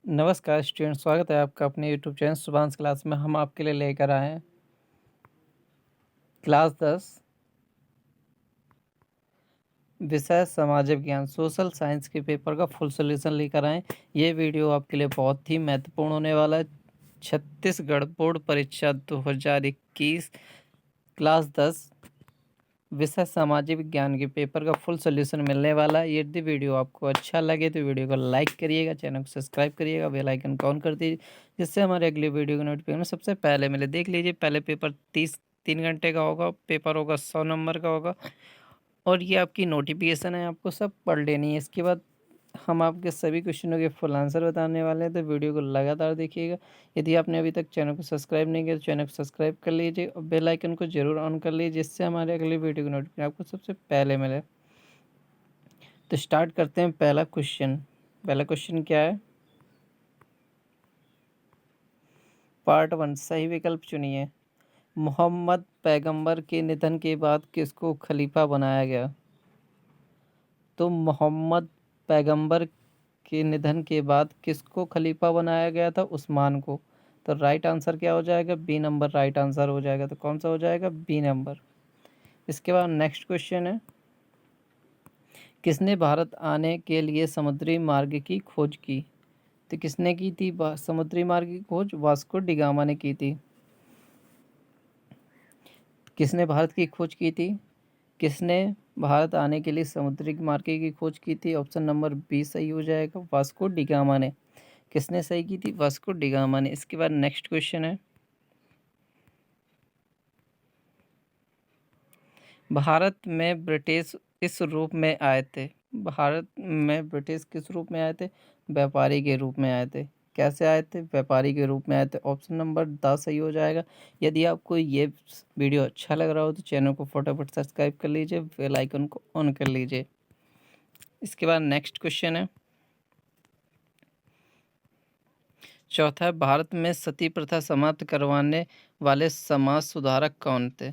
नमस्कार स्टूडेंट, स्वागत है आपका अपने यूट्यूब चैनल शुभांश क्लास में। हम आपके लिए लेकर आए हैं क्लास 10 विषय समाज विज्ञान सोशल साइंस के पेपर का फुल सॉल्यूशन लेकर आए। ये वीडियो आपके लिए बहुत ही महत्वपूर्ण होने वाला है। छत्तीसगढ़ बोर्ड परीक्षा 2021 क्लास 10 विषय सामाजिक विज्ञान के पेपर का फुल सॉल्यूशन मिलने वाला है। यदि वीडियो आपको अच्छा लगे तो वीडियो को लाइक करिएगा, चैनल को सब्सक्राइब करिएगा, बेल आइकन को ऑन कर दीजिए जिससे हमारे अगले वीडियो की नोटिफिकेशन सबसे पहले मिले। देख लीजिए, पहले पेपर 3 घंटे का होगा, पेपर होगा 100 नंबर का होगा और ये आपकी नोटिफिकेशन है, आपको सब पढ़ लेनी है। इसके बाद हम आपके सभी क्वेश्चनों के फुल आंसर बताने वाले हैं, तो वीडियो को लगातार देखिएगा। यदि आपने अभी तक चैनल को सब्सक्राइब नहीं किया तो चैनल को सब्सक्राइब कर लीजिए और बेल आइकन को जरूर ऑन कर लीजिए जिससे हमारे अगले वीडियो की नोटिफिकेशन आपको सबसे पहले मिले। तो स्टार्ट करते हैं। पहला क्वेश्चन क्या है? पार्ट 1 सही विकल्प चुनिए। मोहम्मद पैगंबर के निधन के बाद किसको खलीफा बनाया गया? तो मोहम्मद पैगंबर के निधन के बाद किसको खलीफा बनाया गया था? उस्मान को। तो राइट आंसर क्या हो जाएगा? बी नंबर राइट आंसर हो जाएगा। तो कौन सा हो जाएगा? B number. इसके बाद नेक्स्ट क्वेश्चन है, किसने भारत आने के लिए समुद्री मार्ग की खोज की? तो किसने की थी समुद्री मार्ग की खोज? वास्को डिगामा ने की थी। किसने भारत की खोज की थी? किसने भारत आने के लिए समुद्री मार्ग की खोज की थी? ऑप्शन नंबर बी सही हो जाएगा, वास्को डिगामा ने। किसने सही की थी? वास्को डिगामा ने। इसके बाद नेक्स्ट क्वेश्चन है, भारत में ब्रिटिश किस रूप में आए थे? भारत में ब्रिटिश किस रूप में आए थे? व्यापारी के रूप में आए थे। कैसे आए थे? व्यापारी के रूप में आए थे। ऑप्शन नंबर 10 सही हो जाएगा। यदि आपको ये वीडियो अच्छा लग रहा हो तो चैनल को फटाफट सब्सक्राइब कर लीजिए, बेल आइकन को ऑन कर लीजिए। इसके बाद नेक्स्ट क्वेश्चन है, चौथा है, भारत में सती प्रथा समाप्त करवाने वाले समाज सुधारक कौन थे?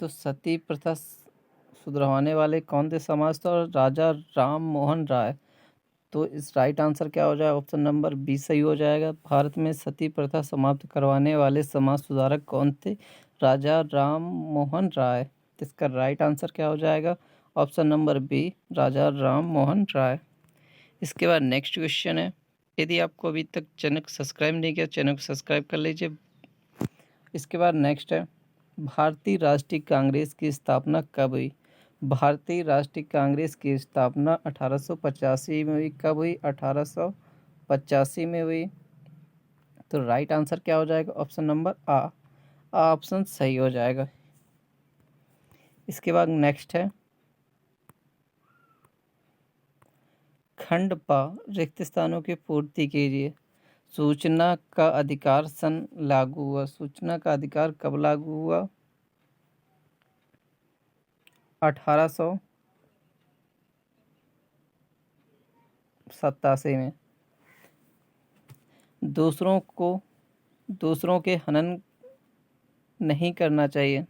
तो सती प्रथा सुधरवाने वाले कौन थे समाज? तो राजा राम मोहन राय। तो इस राइट आंसर क्या हो जाएगा? ऑप्शन नंबर बी सही हो जाएगा। भारत में सती प्रथा समाप्त करवाने वाले समाज सुधारक कौन थे? राजा राम मोहन राय। तो इसका राइट आंसर क्या हो जाएगा? ऑप्शन नंबर बी राजा राम मोहन राय। इसके बाद नेक्स्ट क्वेश्चन है, यदि आपको अभी तक चैनल को सब्सक्राइब नहीं किया चैनल को सब्सक्राइब कर लीजिए। इसके बाद नेक्स्ट है, भारतीय राष्ट्रीय कांग्रेस की स्थापना कब हुई? भारतीय राष्ट्रीय कांग्रेस की स्थापना 1885 में हुई। कब हुई? 1885 में हुई। तो राइट आंसर क्या हो जाएगा? ऑप्शन नंबर आ ऑप्शन सही हो जाएगा। इसके बाद नेक्स्ट है, खंड पा रिक्त स्थानों की पूर्ति कीजिए। सूचना का अधिकार सन लागू हुआ। सूचना का अधिकार कब लागू हुआ? 1887 में। दूसरों के हनन नहीं करना चाहिए।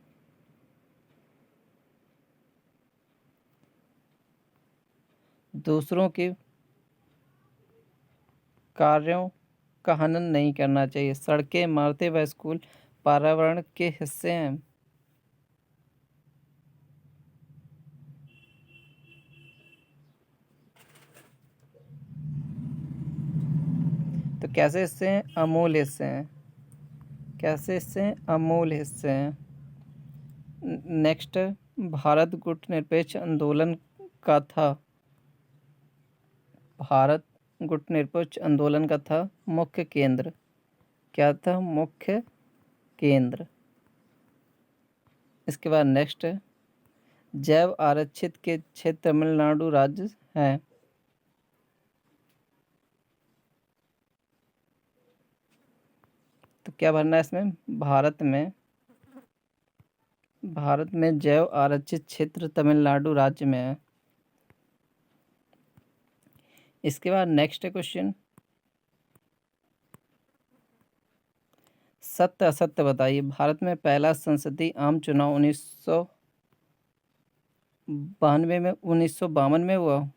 दूसरों के कार्यों का हनन नहीं करना चाहिए। सड़कें, इमारतें व स्कूल पर्यावरण के हिस्से हैं। तो कैसे हिस्से हैं? अमूल हिस्से हैं। कैसे हिस्से हैं? अमूल हिस्से हैं। नेक्स्ट, भारत गुट निरपेक्ष आंदोलन का था। भारत गुट निरपेक्ष आंदोलन का था मुख्य केंद्र। क्या था? मुख्य केंद्र। इसके बाद नेक्स्ट है, जैव आरक्षित के क्षेत्र तमिलनाडु राज्य है। तो क्या भरना है इसमें? भारत में जैव आरक्षित क्षेत्र तमिलनाडु राज्य में है। इसके बाद नेक्स्ट क्वेश्चन, सत्य असत्य बताइए। भारत में पहला संसदीय आम चुनाव 1952 में हुआ।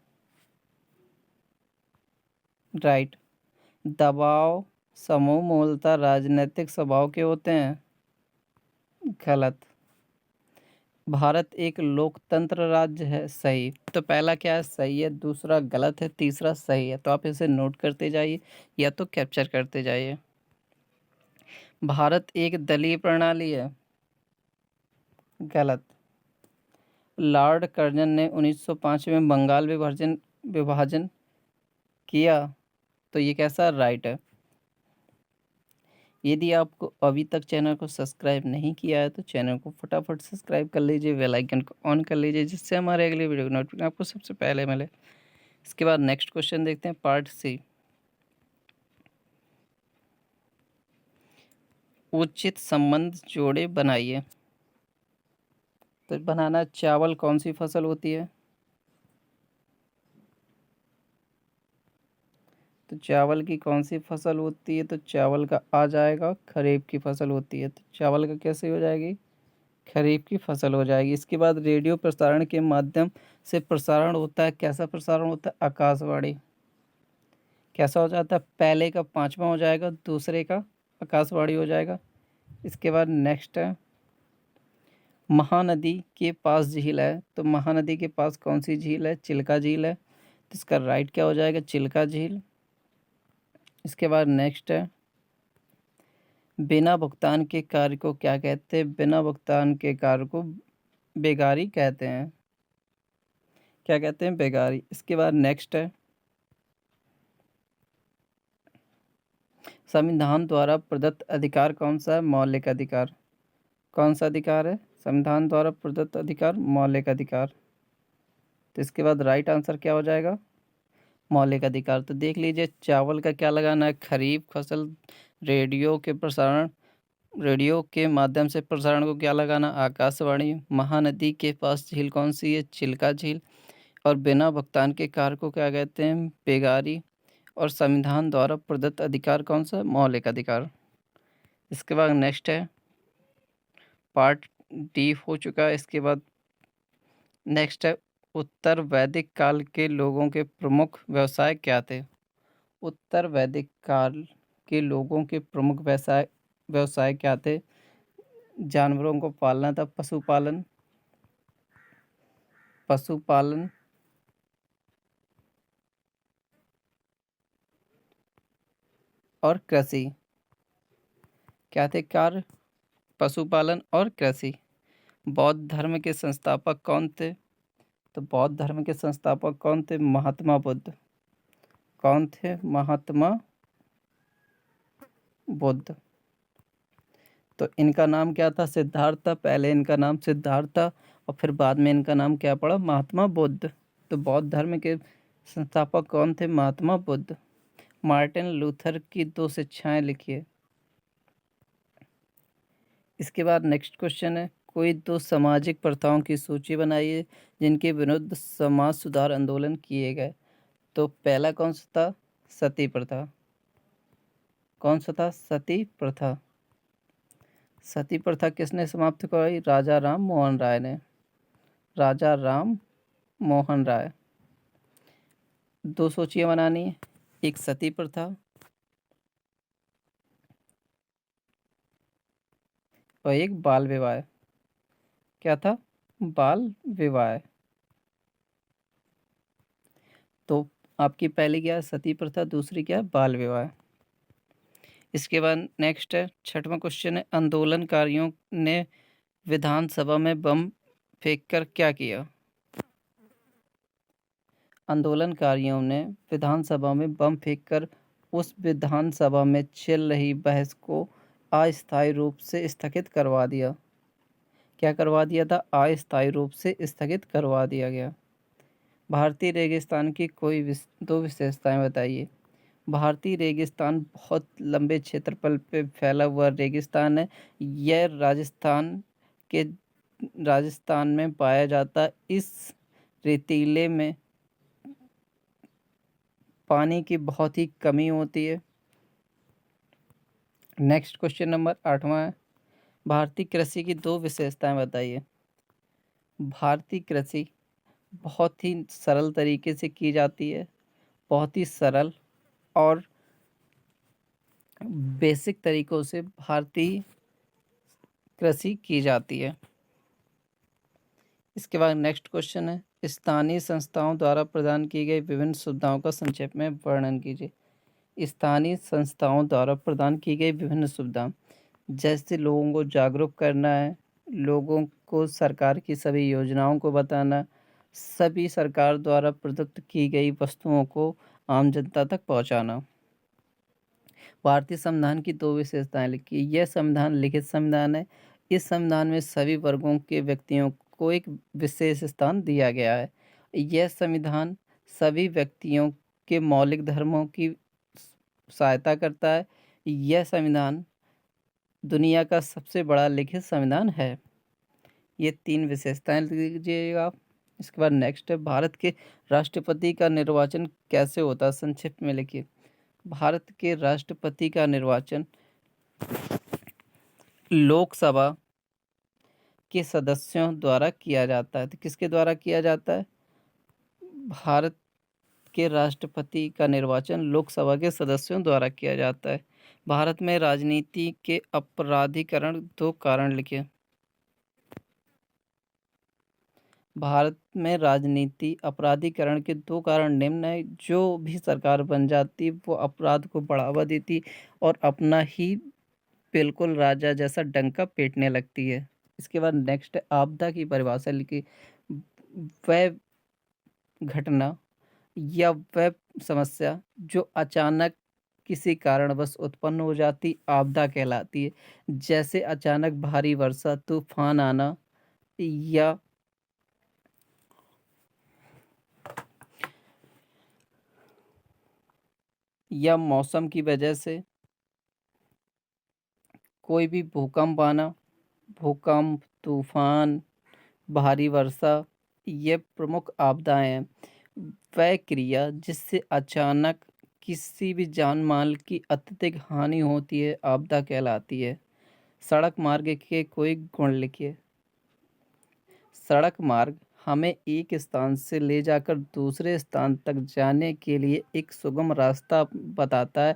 राइट। दबाव समूह मूलतः राजनीतिक स्वभाव के होते हैं। गलत। भारत एक लोकतंत्र राज्य है। सही। तो पहला क्या है, सही है, दूसरा गलत है, तीसरा सही है। तो आप इसे नोट करते जाइए या तो कैप्चर करते जाइए। भारत एक दलीय प्रणाली है। गलत। लॉर्ड कर्जन ने 1905 में बंगाल विभाजन किया। तो ये कैसा राइट है। यदि आपको अभी तक चैनल को सब्सक्राइब नहीं किया है तो चैनल को फटाफट सब्सक्राइब कर लीजिए, बेल आइकन को ऑन कर लीजिए, जिससे हमारे अगले वीडियो की नोटिफिकेशन आपको सबसे पहले मिले। इसके बाद नेक्स्ट क्वेश्चन देखते हैं, पार्ट सी। उचित संबंध जोड़े बनाइए। तो बनाना, चावल कौन सी फसल होती है। तो चावल की कौन सी फसल होती है, तो चावल का आ जाएगा खरीफ की फसल होती है। तो चावल का कैसे हो जाएगी, खरीफ की फसल हो जाएगी। इसके बाद रेडियो प्रसारण के माध्यम से प्रसारण होता है। कैसा प्रसारण होता है, आकाशवाणी। कैसा हो जाता है, पहले का पांचवा हो जाएगा, दूसरे का आकाशवाणी हो जाएगा। इसके बाद नेक्स्ट है, महानदी के पास झील है। तो महानदी के पास कौन सी झील है, चिल्का झील है। तो इसका राइट क्या हो जाएगा, चिल्का झील। इसके बाद नेक्स्ट है, बिना भुगतान के कार्य को क्या कहते हैं। बिना भुगतान के कार्य को बेगारी कहते हैं। क्या कहते हैं, बेगारी। इसके बाद नेक्स्ट है, संविधान द्वारा प्रदत्त अधिकार कौन सा है, मौलिक अधिकार। कौन सा अधिकार है, संविधान द्वारा प्रदत्त अधिकार, मौलिक अधिकार। तो इसके बाद राइट आंसर क्या हो जाएगा, मौलिक अधिकार। तो देख लीजिए, चावल का क्या लगाना है, खरीफ फसल। रेडियो के माध्यम से प्रसारण को क्या लगाना, आकाशवाणी। महानदी के पास झील कौन सी है, चिल्का झील। और बिना भुगतान के कार्य को क्या कहते हैं, बेगारी। और संविधान द्वारा प्रदत्त अधिकार कौन सा, मौलिक अधिकार। इसके बाद नेक्स्ट है, पार्ट डी हो चुका है। इसके बाद नेक्स्ट है, उत्तर वैदिक काल के लोगों के प्रमुख व्यवसाय क्या थे। उत्तर वैदिक काल के लोगों के प्रमुख व्यवसाय क्या थे। जानवरों को पालना था, पशुपालन और कृषि। क्या थे कार्य, पशुपालन और कृषि। बौद्ध धर्म के संस्थापक कौन थे। तो बौद्ध धर्म के संस्थापक कौन थे, महात्मा बुद्ध। कौन थे, महात्मा बुद्ध। तो इनका नाम क्या था, सिद्धार्थ था। पहले इनका नाम सिद्धार्थ था और फिर बाद में इनका नाम क्या पड़ा, महात्मा बुद्ध। तो बौद्ध धर्म के संस्थापक कौन थे, महात्मा बुद्ध। मार्टिन लूथर की 2 शिक्षाएं लिखिए। इसके बाद नेक्स्ट क्वेश्चन है, कोई 2 सामाजिक प्रथाओं की सूची बनाइए जिनके विरुद्ध समाज सुधार आंदोलन किए गए। तो पहला कौन सा था, सती प्रथा। कौन सा था, सती प्रथा। सती प्रथा किसने समाप्त करवाई, राजा राम मोहन राय ने। राजा राम मोहन राय। 2 सूचियां बनानी है, एक सती प्रथा और एक बाल विवाह। क्या था, बाल विवाह। तो आपकी पहली क्या है, सती प्रथा, दूसरी क्या है, बाल विवाह। इसके बाद नेक्स्ट है, 6वां क्वेश्चन है, आंदोलनकारियों ने विधानसभा में बम फेंककर क्या किया। आंदोलनकारियों ने विधानसभा में बम फेंककर उस विधानसभा में चल रही बहस को अस्थायी रूप से स्थगित करवा दिया। क्या करवा दिया था, अस्थायी रूप से स्थगित करवा दिया गया। भारतीय रेगिस्तान की कोई 2 विशेषताएं बताइए। भारतीय रेगिस्तान बहुत लंबे क्षेत्रफल पे फैला हुआ रेगिस्तान है। यह राजस्थान में पाया जाता है। इस रेतीले में पानी की बहुत ही कमी होती है। नेक्स्ट क्वेश्चन नंबर 8वां है, भारतीय कृषि की 2 विशेषताएं बताइए। भारतीय कृषि बहुत ही सरल तरीके से की जाती है, बहुत ही सरल और बेसिक तरीकों से भारतीय कृषि की जाती है। इसके बाद नेक्स्ट क्वेश्चन है, स्थानीय संस्थाओं द्वारा प्रदान की गई विभिन्न सुविधाओं का संक्षेप में वर्णन कीजिए। स्थानीय संस्थाओं द्वारा प्रदान की गई विभिन्न सुविधाएं, जैसे लोगों को जागरूक करना है, लोगों को सरकार की सभी योजनाओं को बताना, सभी सरकार द्वारा प्रदत्त की गई वस्तुओं को आम जनता तक पहुंचाना। भारतीय संविधान की 2 विशेषताएं लिखी। यह संविधान लिखित संविधान है। इस संविधान में सभी वर्गों के व्यक्तियों को एक विशेष स्थान दिया गया है। यह संविधान सभी व्यक्तियों के मौलिक धर्मों की सहायता करता है। यह संविधान दुनिया का सबसे बड़ा लिखित संविधान है। ये 3 विशेषताएं लीजिएगा आप। इसके बाद नेक्स्ट है, भारत के राष्ट्रपति का निर्वाचन कैसे होता है, संक्षिप्त में लिखिए। भारत के राष्ट्रपति का निर्वाचन लोकसभा के सदस्यों द्वारा किया जाता है। तो किसके द्वारा किया जाता है? भारत के राष्ट्रपति का निर्वाचन लोकसभा के सदस्यों द्वारा किया जाता है। भारत में राजनीति के अपराधीकरण 2 कारण लिखिए। भारत में राजनीति अपराधीकरण के 2 कारण निम्न है। जो भी सरकार बन जाती वो अपराध को बढ़ावा देती और अपना ही बिल्कुल राजा जैसा डंका पीटने लगती है। इसके बाद नेक्स्ट है, आपदा की परिभाषा लिखी। वह घटना या वह समस्या जो अचानक किसी कारणवश उत्पन्न हो जाती आपदा कहलाती है। जैसे अचानक भारी वर्षा, तूफान आना या मौसम की वजह से कोई भी भूकंप आना, भूकंप, तूफान, भारी वर्षा, ये प्रमुख आपदाएं हैं। वह क्रिया जिससे अचानक किसी भी जान माल की अत्यधिक हानि होती है आपदा कहलाती है। सड़क मार्ग के कोई गुण लिखिए। सड़क मार्ग हमें एक स्थान से ले जाकर दूसरे स्थान तक जाने के लिए एक सुगम रास्ता बताता है।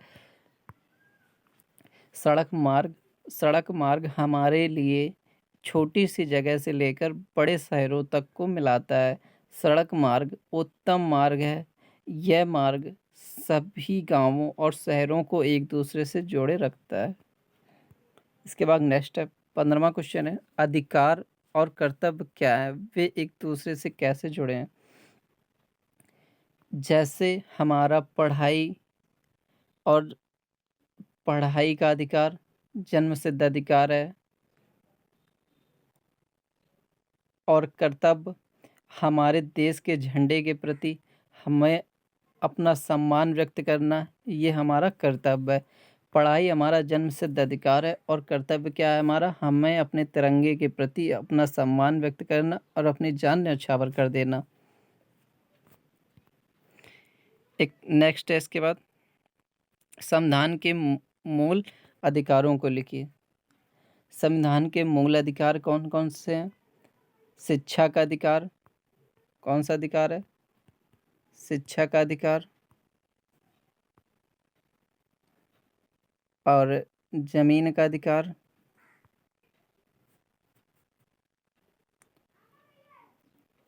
सड़क मार्ग हमारे लिए छोटी सी जगह से लेकर बड़े शहरों तक को मिलाता है। सड़क मार्ग उत्तम मार्ग है। यह मार्ग सभी गांवों और शहरों को एक दूसरे से जोड़े रखता है। इसके बाद नेक्स्ट है, 15वां क्वेश्चन है, अधिकार और कर्तव्य क्या है, वे एक दूसरे से कैसे जुड़े हैं। जैसे हमारा पढ़ाई का अधिकार जन्मसिद्ध अधिकार है, और कर्तव्य हमारे देश के झंडे के प्रति हमें अपना सम्मान व्यक्त करना, ये हमारा कर्तव्य है। पढ़ाई हमारा जन्मसिद्ध अधिकार है और कर्तव्य क्या है हमारा, हमें अपने तिरंगे के प्रति अपना सम्मान व्यक्त करना और अपनी जान न्यौछावर कर देना। एक नेक्स्ट है, इसके बाद संविधान के मूल अधिकारों को लिखिए। संविधान के मूल अधिकार कौन कौन से हैं? शिक्षा का अधिकार, कौन सा अधिकार है? शिक्षा का अधिकार, और जमीन का अधिकार,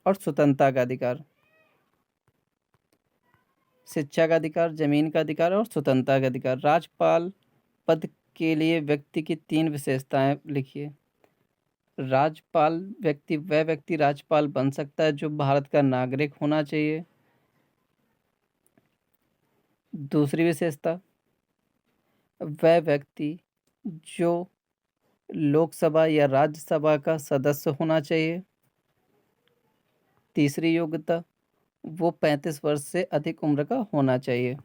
और स्वतंत्रता का अधिकार। शिक्षा का अधिकार, जमीन का अधिकार और स्वतंत्रता का अधिकार। राज्यपाल पद के लिए व्यक्ति की 3 विशेषताएं लिखिए। वह व्यक्ति राज्यपाल बन सकता है जो भारत का नागरिक होना चाहिए। दूसरी विशेषता, वह व्यक्ति जो लोकसभा या राज्यसभा का सदस्य होना चाहिए। तीसरी योग्यता, वो 35 वर्ष से अधिक उम्र का होना चाहिए।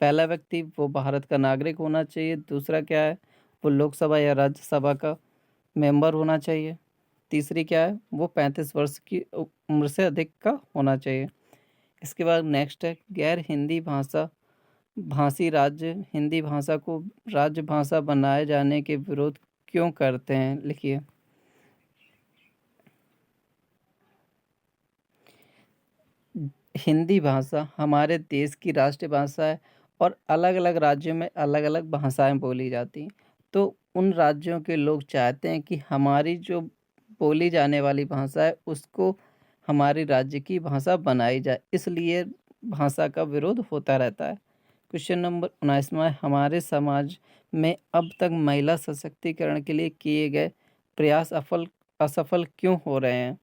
पहला व्यक्ति वो भारत का नागरिक होना चाहिए। दूसरा क्या है, वो लोकसभा या राज्यसभा का मेंबर होना चाहिए। तीसरी क्या है, वो 35 वर्ष की उम्र से अधिक का होना चाहिए। इसके बाद नेक्स्ट है, गैर हिंदी भाषी राज्य हिंदी भाषा को राज्य भाषा बनाए जाने के विरोध क्यों करते हैं, लिखिए। हिंदी भाषा हमारे देश की राष्ट्रीय भाषा है और अलग-अलग राज्यों में अलग-अलग भाषाएँ बोली जाती हैं। तो उन राज्यों के लोग चाहते हैं कि हमारी जो बोली जाने वाली भाषा है उसको हमारे राज्य की भाषा बनाई जाए, इसलिए भाषा का विरोध होता रहता है। क्वेश्चन नंबर 19वां है, हमारे समाज में अब तक महिला सशक्तिकरण के लिए किए गए प्रयास असफल क्यों हो रहे हैं?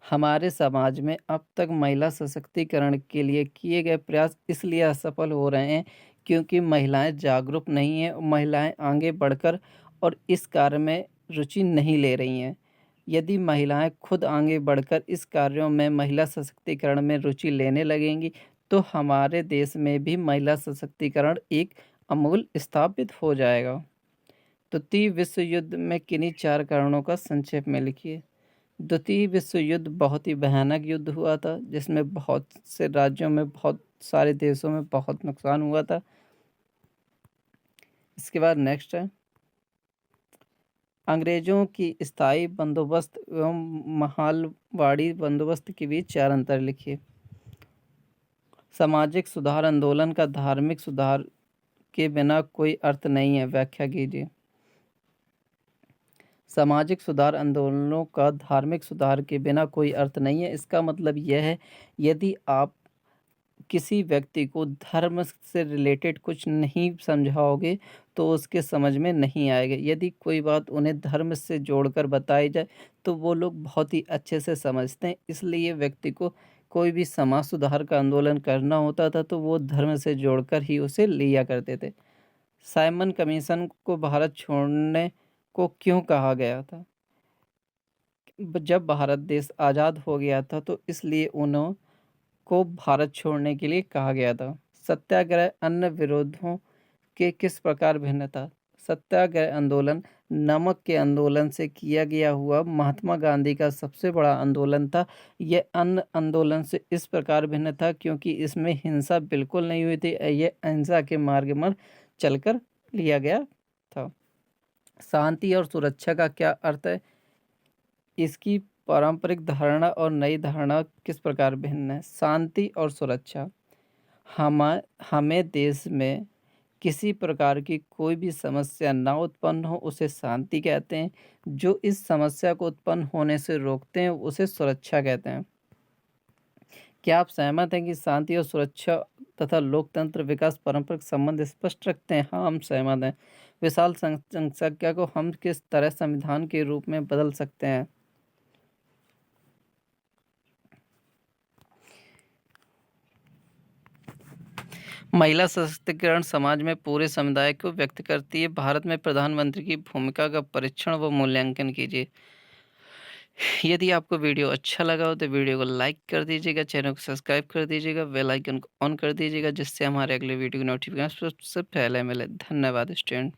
हमारे समाज में अब तक महिला सशक्तिकरण के लिए किए गए प्रयास इसलिए असफल हो रहे हैं क्योंकि महिलाएं जागरूक नहीं हैं, महिलाएं आगे बढ़कर और इस कार्य में रुचि नहीं ले रही हैं। यदि महिलाएं खुद आगे बढ़कर इस कार्यों में महिला सशक्तिकरण में रुचि लेने लगेंगी तो हमारे देश में भी महिला सशक्तिकरण एक अमूल स्थापित हो जाएगा। द्वितीय विश्व युद्ध में किन्हीं 4 कारणों का संक्षेप में लिखिए। द्वितीय विश्व युद्ध बहुत ही भयानक युद्ध हुआ था जिसमें बहुत से राज्यों में, बहुत सारे देशों में बहुत नुकसान हुआ था। इसके बाद नेक्स्ट है, अंग्रेजों की स्थायी बंदोबस्त एवं महालवाड़ी बंदोबस्त के बीच 4 अंतर लिखिए। सामाजिक सुधार आंदोलन का धार्मिक सुधार के बिना कोई अर्थ नहीं है, व्याख्या कीजिए। सामाजिक सुधार आंदोलनों का धार्मिक सुधार के बिना कोई अर्थ नहीं है। इसका मतलब यह है, यदि आप किसी व्यक्ति को धर्म से रिलेटेड कुछ नहीं समझाओगे तो उसके समझ में नहीं आएगा। यदि कोई बात उन्हें धर्म से जोड़कर बताई जाए तो वो लोग बहुत ही अच्छे से समझते हैं। इसलिए व्यक्ति को कोई भी समाज सुधार का आंदोलन करना होता था तो वो धर्म से जोड़कर ही उसे लिया करते थे। साइमन कमीशन को भारत छोड़ने को क्यों कहा गया था? जब भारत देश आज़ाद हो गया था तो इसलिए उन्हों को भारत छोड़ने के लिए कहा गया था। सत्याग्रह अन्य विरोधों के किस प्रकार भिन्न था? सत्याग्रह आंदोलन नमक के आंदोलन से किया गया हुआ महात्मा गांधी का सबसे बड़ा आंदोलन था। यह अन्य आंदोलन से इस प्रकार भिन्न था क्योंकि इसमें हिंसा बिल्कुल नहीं हुई थी, यह अहिंसा के मार्ग पर चलकर लिया गया था। शांति और सुरक्षा का क्या अर्थ है? इसकी पारंपरिक धारणा और नई धारणा किस प्रकार भिन्न है? शांति और सुरक्षा, हमें देश में किसी प्रकार की कोई भी समस्या ना उत्पन्न हो उसे शांति कहते हैं। जो इस समस्या को उत्पन्न होने से रोकते हैं उसे सुरक्षा कहते हैं। क्या आप सहमत हैं कि शांति और सुरक्षा तथा लोकतंत्र विकास पारंपरिक संबंध स्पष्ट रखते हैं? हाँ, हम सहमत हैं। विशाल जनसंख्या को हम किस तरह संविधान के रूप में बदल सकते हैं? महिला सशक्तिकरण समाज में पूरे समुदाय को व्यक्त करती है। भारत में प्रधानमंत्री की भूमिका का परीक्षण व मूल्यांकन कीजिए। यदि आपको वीडियो अच्छा लगा हो तो वीडियो को लाइक कर दीजिएगा, चैनल को सब्सक्राइब कर दीजिएगा, बेल आइकन को ऑन कर दीजिएगा जिससे हमारे अगले वीडियो की नोटिफिकेशन सबसे पहले मिले। धन्यवाद स्टूडेंट।